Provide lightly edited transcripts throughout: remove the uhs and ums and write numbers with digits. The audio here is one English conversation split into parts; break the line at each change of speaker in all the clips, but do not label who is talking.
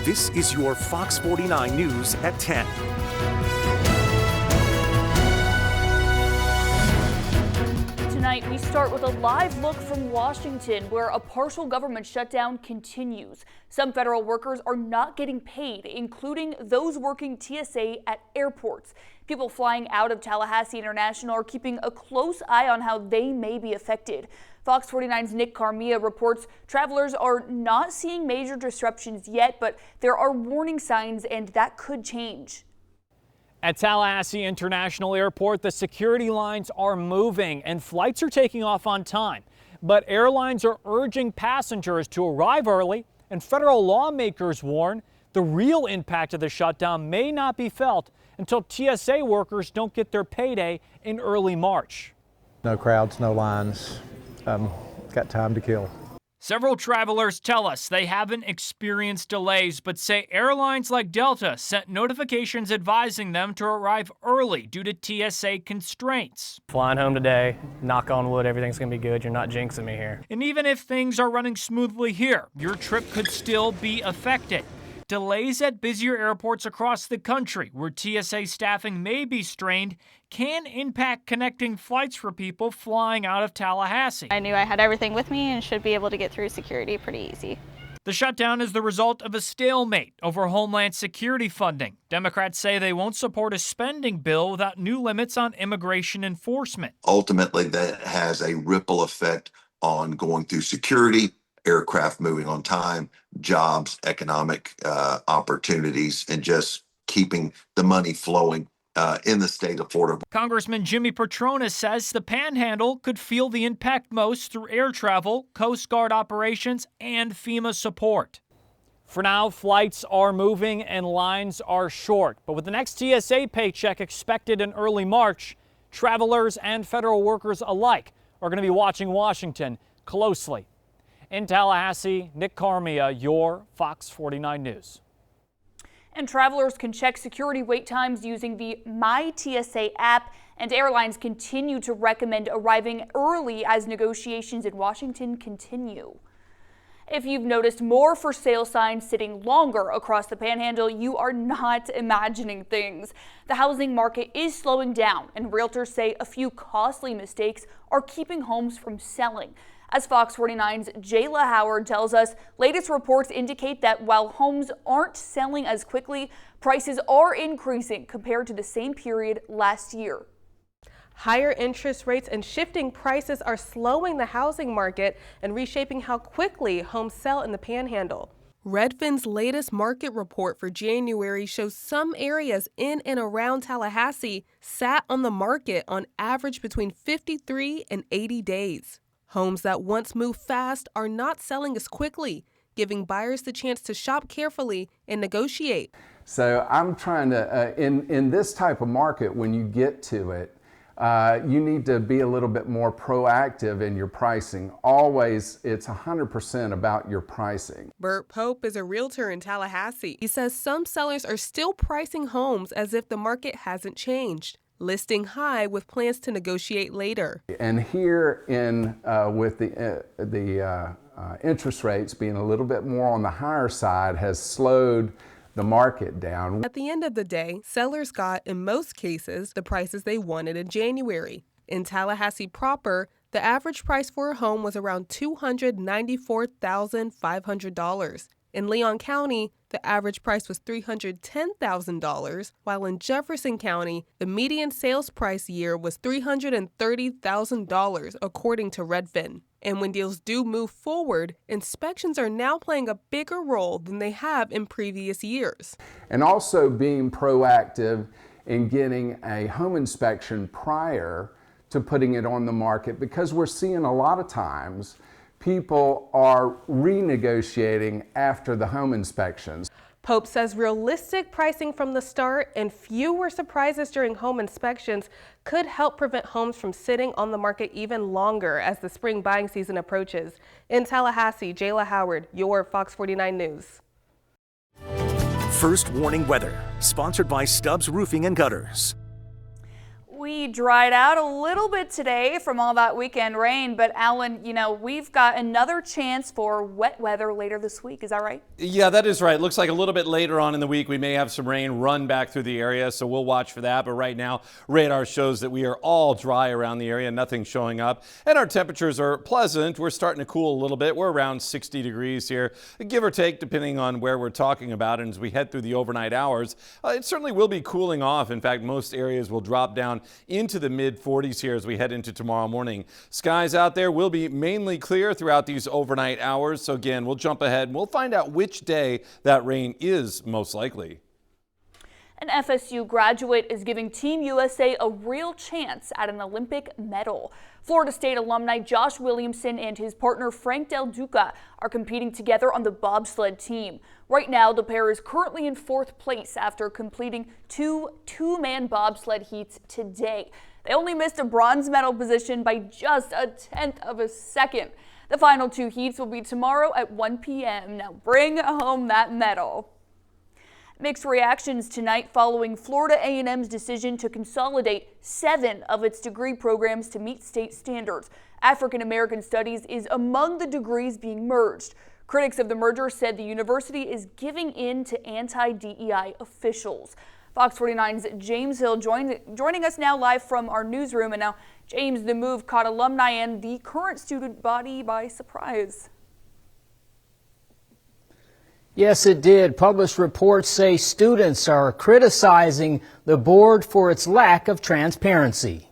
This is your Fox 49 News at 10.
Tonight, we start with a live look from Washington, where a partial government shutdown continues. Some federal workers are not getting paid, including those working TSA at airports. People flying out of Tallahassee International are keeping a close eye on how they may be affected. Fox 49's Nick Carmia reports travelers are not seeing major disruptions yet, but there are warning signs and that could change.
At Tallahassee International Airport, the security lines are moving and flights are taking off on time. But airlines are urging passengers to arrive early, and federal lawmakers warn the real impact of the shutdown may not be felt until TSA workers don't get their payday in early March.
No crowds, no lines. Got time to kill.
Several travelers tell us they haven't experienced delays, but say airlines like Delta sent notifications advising them to arrive early due to TSA constraints.
Flying home today, knock on wood, everything's gonna be good. You're not jinxing me here.
And even if things are running smoothly here, your trip could still be affected. Delays at busier airports across the country, where TSA staffing may be strained, can impact connecting flights for people flying out of Tallahassee.
I knew I had everything with me and should be able to get through security pretty easy.
The shutdown is the result of a stalemate over Homeland Security funding. Democrats say they won't support a spending bill without new limits on immigration enforcement.
Ultimately, that has a ripple effect on going through security, aircraft moving on time, jobs, economic opportunities, and just keeping the money flowing in the state of Florida.
Congressman Jimmy Petronas says the Panhandle could feel the impact most through air travel, Coast Guard operations, and FEMA support. For now, flights are moving and lines are short. But with the next TSA paycheck expected in early March, travelers and federal workers alike are going to be watching Washington closely. In Tallahassee, Nick Carmia, your Fox 49 News.
And travelers can check security wait times using the My TSA app, and airlines continue to recommend arriving early as negotiations in Washington continue. If you've noticed more for sale signs sitting longer across the Panhandle, you are not imagining things. The housing market is slowing down, and realtors say a few costly mistakes are keeping homes from selling. As Fox 49's Jayla Howard tells us, latest reports indicate that while homes aren't selling as quickly, prices are increasing compared to the same period last year.
Higher interest rates and shifting prices are slowing the housing market and reshaping how quickly homes sell in the Panhandle. Redfin's latest market report for January shows some areas in and around Tallahassee sat on the market on average between 53 and 80 days. Homes that once moved fast are not selling as quickly, giving buyers the chance to shop carefully and negotiate.
So I'm trying to, in this type of market, when you get to it, you need to be a little bit more proactive in your pricing. Always, it's 100% about your pricing.
Bert Pope is a realtor in Tallahassee. He says some sellers are still pricing homes as if the market hasn't changed, listing high with plans to negotiate later.
And here with the interest rates being a little bit more on the higher side has slowed the market down.
At the end of the day, sellers got, in most cases, the prices they wanted in January. In Tallahassee proper, the average price for a home was around $294,500. In Leon County, the average price was $310,000, while in Jefferson County, the median sales price year was $330,000, according to Redfin. And when deals do move forward, inspections are now playing a bigger role than they have in previous years.
And also being proactive in getting a home inspection prior to putting it on the market, because we're seeing a lot of times people are renegotiating after the home inspections.
Pope says realistic pricing from the start and fewer surprises during home inspections could help prevent homes from sitting on the market even longer as the spring buying season approaches. In Tallahassee, Jayla Howard, your Fox 49 News.
First warning weather, sponsored by Stubbs Roofing and Gutters.
We dried out a little bit today from all that weekend rain, but Alan, we've got another chance for wet weather later this week. Is that right?
Yeah, that is right. Looks like a little bit later on in the week we may have some rain run back through the area, so we'll watch for that. But right now, radar shows that we are all dry around the area, nothing showing up, and our temperatures are pleasant. We're starting to cool a little bit. We're around 60 degrees here, give or take, depending on where we're talking about. And as we head through the overnight hours, it certainly will be cooling off. In fact, most areas will drop down into the mid-40s here as we head into tomorrow morning. Skies out there will be mainly clear throughout these overnight hours. So again, we'll jump ahead and we'll find out which day that rain is most likely.
An FSU graduate is giving Team USA a real chance at an Olympic medal. Florida State alumni Josh Williamson and his partner Frank Del Duca are competing together on the bobsled team. Right now, the pair is currently in 4th place after completing two-man bobsled heats today. They only missed a bronze medal position by just a 1/10 of a second. The final 2 heats will be tomorrow at 1 p.m. Now bring home that medal. Mixed reactions tonight following Florida A&M's decision to consolidate 7 of its degree programs to meet state standards. African American Studies is among the degrees being merged. Critics of the merger said the university is giving in to anti-DEI officials. Fox 49's James Hill joining us now live from our newsroom. And now, James, the move caught alumni and the current student body by surprise.
Yes, it did. Published reports say students are criticizing the board for its lack of transparency.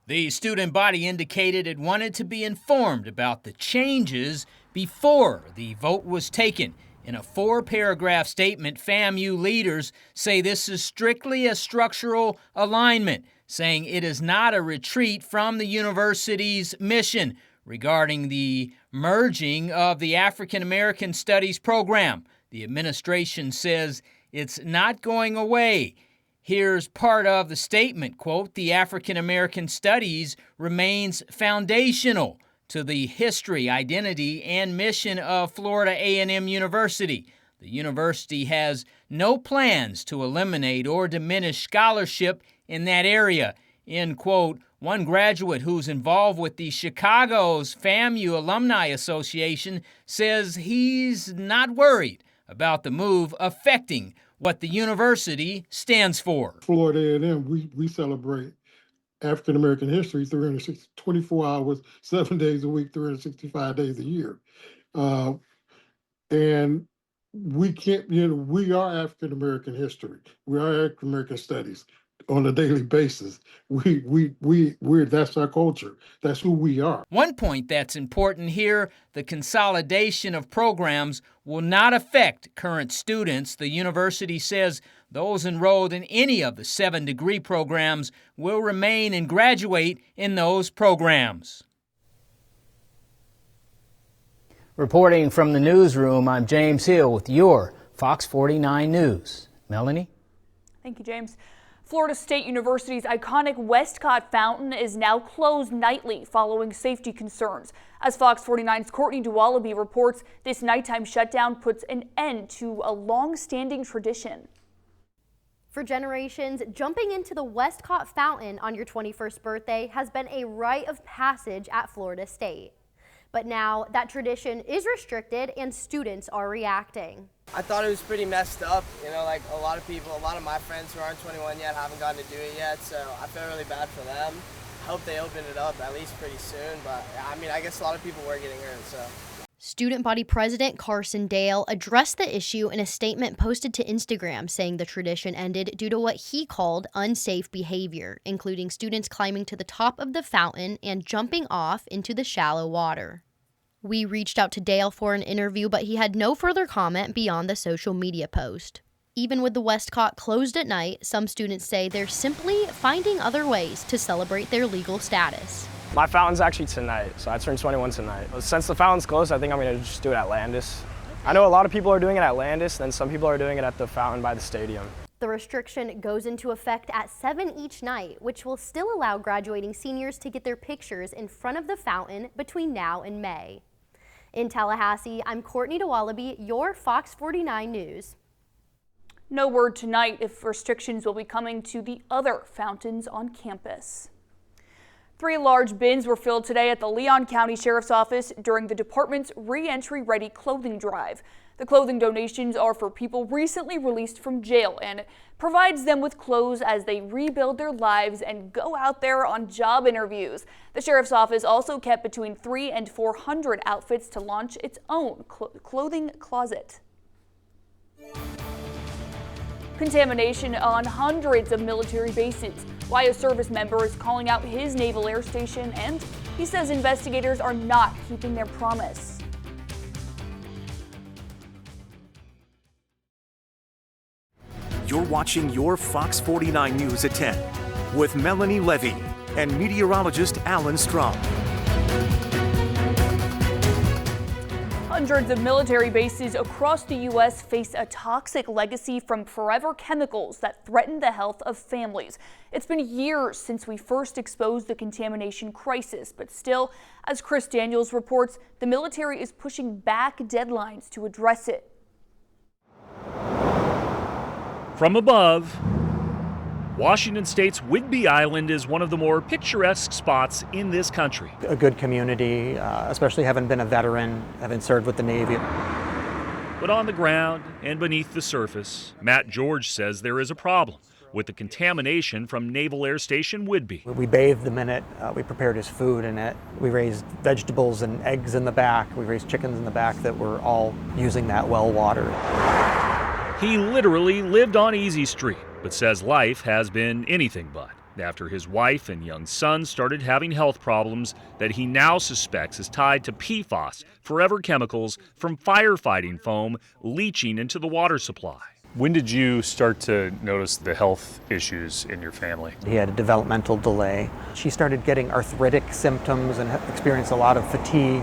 The student body indicated it wanted to be informed about the changes before the vote was taken. In a 4-paragraph statement, FAMU leaders say this is strictly a structural alignment, saying it is not a retreat from the university's mission regarding the merging of the African American Studies program. The administration says it's not going away. Here's part of the statement, quote, "The African American Studies remains foundational to the history, identity, and mission of Florida A&M University. The university has no plans to eliminate or diminish scholarship in that area," end quote. One graduate who's involved with the Chicago's FAMU Alumni Association says he's not worried about the move affecting what the university stands for.
Florida A&M, we celebrate African American history 24 hours, 7 days a week, 365 days a year. And we can't, we are African American history. We are African American studies on a daily basis. We're that's our culture. That's who we are.
One point that's important here, the consolidation of programs will not affect current students. The university says those enrolled in any of the 7 degree programs will remain and graduate in those programs.
Reporting from the newsroom, I'm James Hill with your Fox 49 News. Melanie?
Thank you, James. Florida State University's iconic Westcott Fountain is now closed nightly following safety concerns. As Fox 49's Courtney Dualaby reports, this nighttime shutdown puts an end to a long-standing tradition.
For generations, jumping into the Westcott Fountain on your 21st birthday has been a rite of passage at Florida State. But now that tradition is restricted and students are reacting.
I thought it was pretty messed up. Like a lot of my friends who aren't 21 yet haven't gotten to do it yet, so I feel really bad for them. I hope they open it up at least pretty soon, but I guess a lot of people were getting hurt, so.
Student body president Carson Dale addressed the issue in a statement posted to Instagram, saying the tradition ended due to what he called unsafe behavior, including students climbing to the top of the fountain and jumping off into the shallow water. We reached out to Dale for an interview, but he had no further comment beyond the social media post. Even with the Westcott closed at night, some students say they're simply finding other ways to celebrate their legal status.
My fountain's actually tonight, so I turned 21 tonight. Since the fountain's closed, I think I'm going to just do it at Landis. I know a lot of people are doing it at Landis, and some people are doing it at the fountain by the stadium.
The restriction goes into effect at 7 each night, which will still allow graduating seniors to get their pictures in front of the fountain between now and May. In Tallahassee, I'm Courtney Dualaby, your Fox 49 News.
No word tonight if restrictions will be coming to the other fountains on campus. 3 large bins were filled today at the Leon County Sheriff's Office during the department's re-entry ready clothing drive. The clothing donations are for people recently released from jail and provides them with clothes as they rebuild their lives and go out there on job interviews. The Sheriff's Office also kept between 300 and 400 outfits to launch its own clothing closet. Contamination on hundreds of military bases. Why a service member is calling out his Naval Air Station, and he says investigators are not keeping their promise.
You're watching your Fox 49 News at 10 with Melanie Levy and meteorologist Alan Strom.
Hundreds of military bases across the U.S. face a toxic legacy from forever chemicals that threaten the health of families. It's been years since we first exposed the contamination crisis, but still, as Chris Daniels reports, the military is pushing back deadlines to address it.
From above, Washington State's Whidbey Island is one of the more picturesque spots in this country.
A good community, especially having been a veteran, having served with the Navy.
But on the ground and beneath the surface, Matt George says there is a problem with the contamination from Naval Air Station Whidbey.
We bathed the minute we prepared his food in it. We raised vegetables and eggs in the back. We raised chickens in the back that were all using that well water.
He literally lived on Easy Street, but says life has been anything but after his wife and young son started having health problems that he now suspects is tied to PFAS, forever chemicals from firefighting foam leaching into the water supply.
When did you start to notice the health issues in your family?
He had a developmental delay. She started getting arthritic symptoms and experienced a lot of fatigue,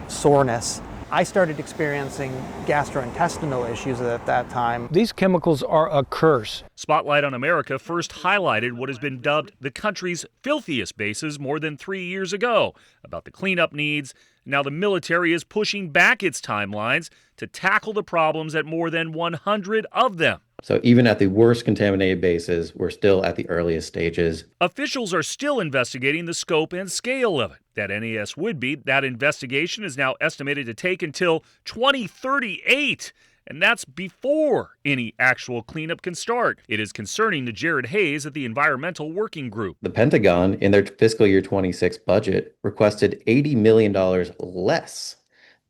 soreness. I started experiencing gastrointestinal issues at that time.
These chemicals are a curse.
Spotlight on America first highlighted what has been dubbed the country's filthiest bases more than 3 years ago about the cleanup needs. Now the military is pushing back its timelines to tackle the problems at more than 100 of them.
So even at the worst contaminated bases, we're still at the earliest stages.
Officials are still investigating the scope and scale of it. At NAS Whidbey, that investigation is now estimated to take until 2038. And that's before any actual cleanup can start. It is concerning to Jared Hayes at the Environmental Working Group.
The Pentagon, in their fiscal year 26 budget, requested $80 million less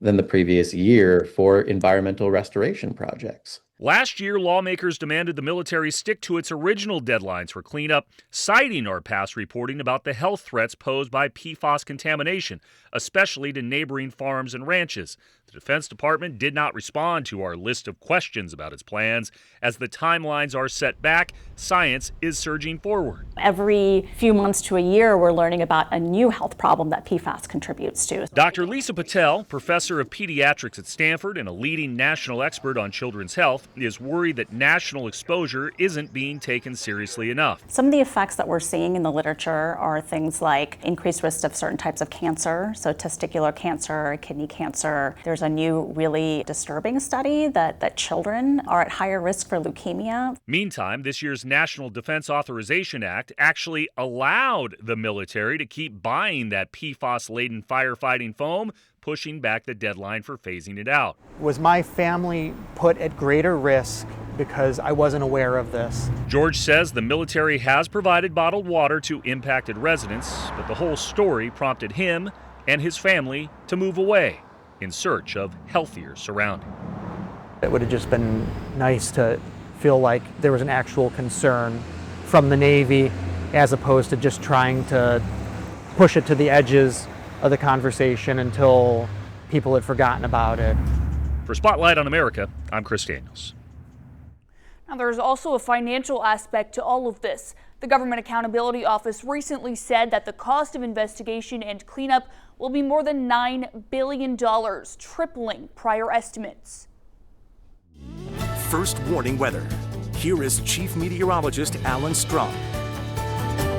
than the previous year for environmental restoration projects.
Last year, lawmakers demanded the military stick to its original deadlines for cleanup, citing our past reporting about the health threats posed by PFAS contamination, especially to neighboring farms and ranches. The Defense Department did not respond to our list of questions about its plans. As the timelines are set back, science is surging forward.
Every few months to a year, we're learning about a new health problem that PFAS contributes to.
Dr. Lisa Patel, professor of pediatrics at Stanford and a leading national expert on children's health, is worried that national exposure isn't being taken seriously enough.
Some of the effects that we're seeing in the literature are things like increased risk of certain types of cancer, so testicular cancer, kidney cancer. There's a new really disturbing study that children are at higher risk for leukemia.
Meantime, this year's National Defense Authorization Act actually allowed the military to keep buying that PFAS-laden firefighting foam, pushing back the deadline for phasing it out.
Was my family put at greater risk because I wasn't aware of this?
George says the military has provided bottled water to impacted residents, but the whole story prompted him and his family to move away in search of healthier surroundings.
It would have just been nice to feel like there was an actual concern from the Navy as opposed to just trying to push it to the edges of the conversation until people had forgotten about it.
For Spotlight on America, I'm Chris Daniels.
Now, there's also a financial aspect to all of this. The Government Accountability Office recently said that the cost of investigation and cleanup will be more than $9 billion, tripling prior estimates.
First warning weather. Here is Chief Meteorologist Alan Strom.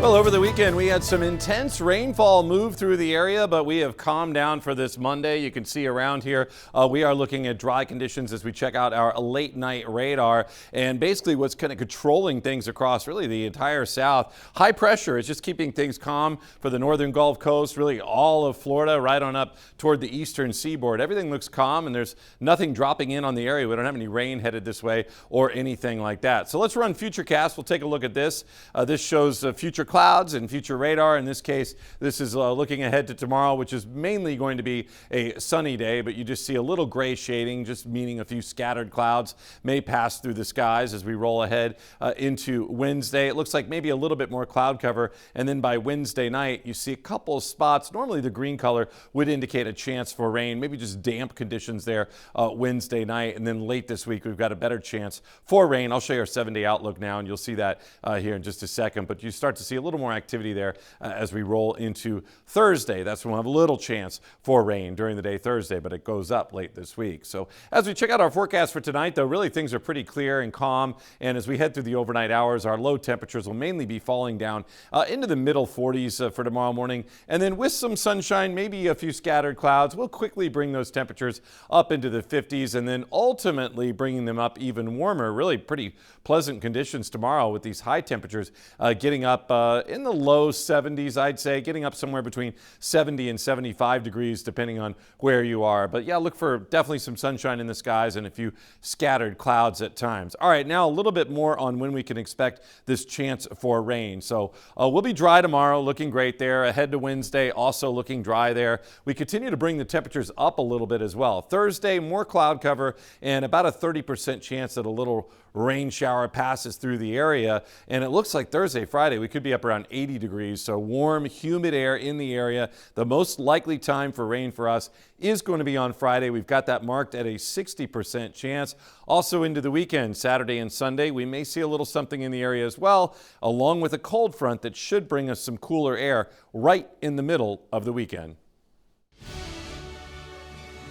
Well, over the weekend, we had some intense rainfall move through the area, but we have calmed down for this Monday. You can see around here, we are looking at dry conditions as we check out our late night radar. And basically what's kind of controlling things across really the entire South. High pressure is just keeping things calm for the northern Gulf Coast, really all of Florida, right on up toward the eastern seaboard. Everything looks calm and there's nothing dropping in on the area. We don't have any rain headed this way or anything like that. So let's run Futurecast. We'll take a look at this. This shows future clouds and future radar. In this case, this is looking ahead to tomorrow, which is mainly going to be a sunny day, but you just see a little gray shading, just meaning a few scattered clouds may pass through the skies as we roll ahead into Wednesday. It looks like maybe a little bit more cloud cover, and then by Wednesday night, you see a couple of spots. Normally the green color would indicate a chance for rain, maybe just damp conditions there Wednesday night, and then late this week, we've got a better chance for rain. I'll show you our 7-day outlook now, and you'll see that here in just a second, but you start to see a little more activity there as we roll into Thursday. That's when we'll have a little chance for rain during the day Thursday, but it goes up late this week. So as we check out our forecast for tonight, though, really things are pretty clear and calm. And as we head through the overnight hours, our low temperatures will mainly be falling down into the middle 40s for tomorrow morning. And then with some sunshine, maybe a few scattered clouds, we'll quickly bring those temperatures up into the 50s and then ultimately bringing them up even warmer. Really pretty pleasant conditions tomorrow with these high temperatures getting up in the low 70s, I'd say, getting up somewhere between 70 and 75 degrees depending on where you are. But yeah, look for definitely some sunshine in the skies and a few scattered clouds at times. All right, now a little bit more on when we can expect this chance for rain. So we'll be dry tomorrow, looking great there. Ahead to Wednesday, also looking dry there. We continue to bring the temperatures up a little bit as well. Thursday, more cloud cover and about a 30% chance that a little rain shower passes through the area. And it looks like Thursday, Friday, we could be up around 80 degrees. So warm, humid air in the area. The most likely time for rain for us is going to be on Friday. We've got that marked at a 60% chance. Also into the weekend, Saturday and Sunday, we may see a little something in the area as well, along with a cold front that should bring us some cooler air right in the middle of the weekend.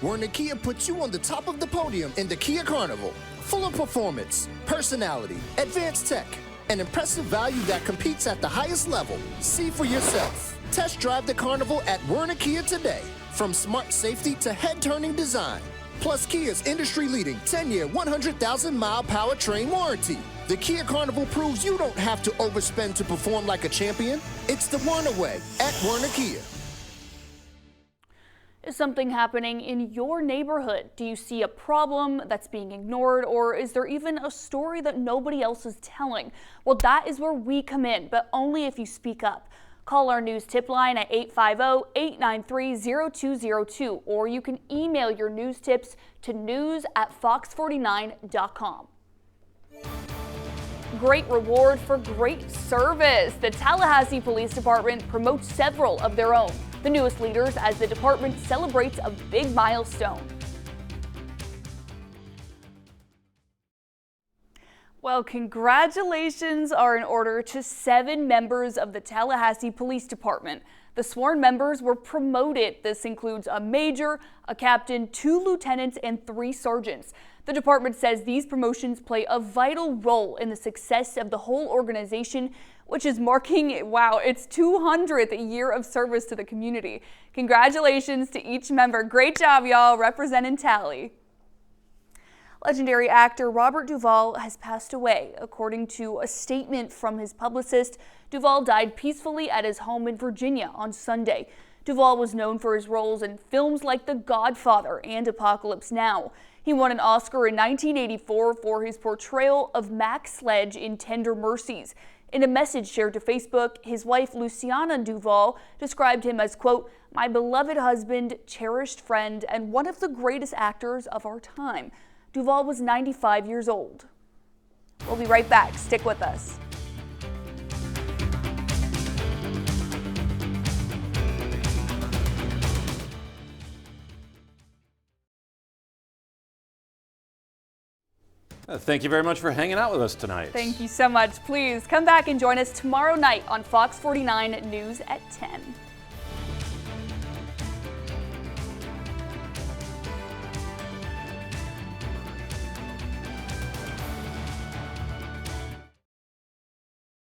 Werner Kia puts you on the top of the podium in the Kia Carnival. Full of performance, personality, advanced tech, and impressive value that competes at the highest level. See for yourself. Test drive the Carnival at Werner Kia today. From smart safety to head-turning design. Plus Kia's industry-leading 10-year, 100,000-mile powertrain warranty. The Kia Carnival proves you don't have to overspend to perform like a champion. It's the Werner way at Werner Kia.
Is something happening in your neighborhood? Do you see a problem that's being ignored, or is there even a story that nobody else is telling? Well, that is where we come in, but only if you speak up. Call our news tip line at 850-893-0202, or you can email your news tips to news@fox49.com. Great reward for great service. The Tallahassee Police Department promotes several of their own, the newest leaders, as the department celebrates a big milestone. Well, congratulations are in order to 7 members of the Tallahassee Police Department. The sworn members were promoted. This includes a major, a captain, 2 lieutenants, and 3 sergeants. The department says these promotions play a vital role in the success of the whole organization, which is marking, wow, its 200th year of service to the community. Congratulations to each member. Great job, y'all, representing Tally. Legendary actor Robert Duvall has passed away. According to a statement from his publicist, Duvall died peacefully at his home in Virginia on Sunday. Duvall was known for his roles in films like The Godfather and Apocalypse Now. He won an Oscar in 1984 for his portrayal of Mac Sledge in Tender Mercies. In a message shared to Facebook, his wife Luciana Duvall described him as, quote, "my beloved husband, cherished friend, and one of the greatest actors of our time." Duvall was 95 years old. We'll be right back. Stick with us.
Thank you very much for hanging out with us tonight.
Thank you so much. Please come back and join us tomorrow night on Fox 49 News at 10.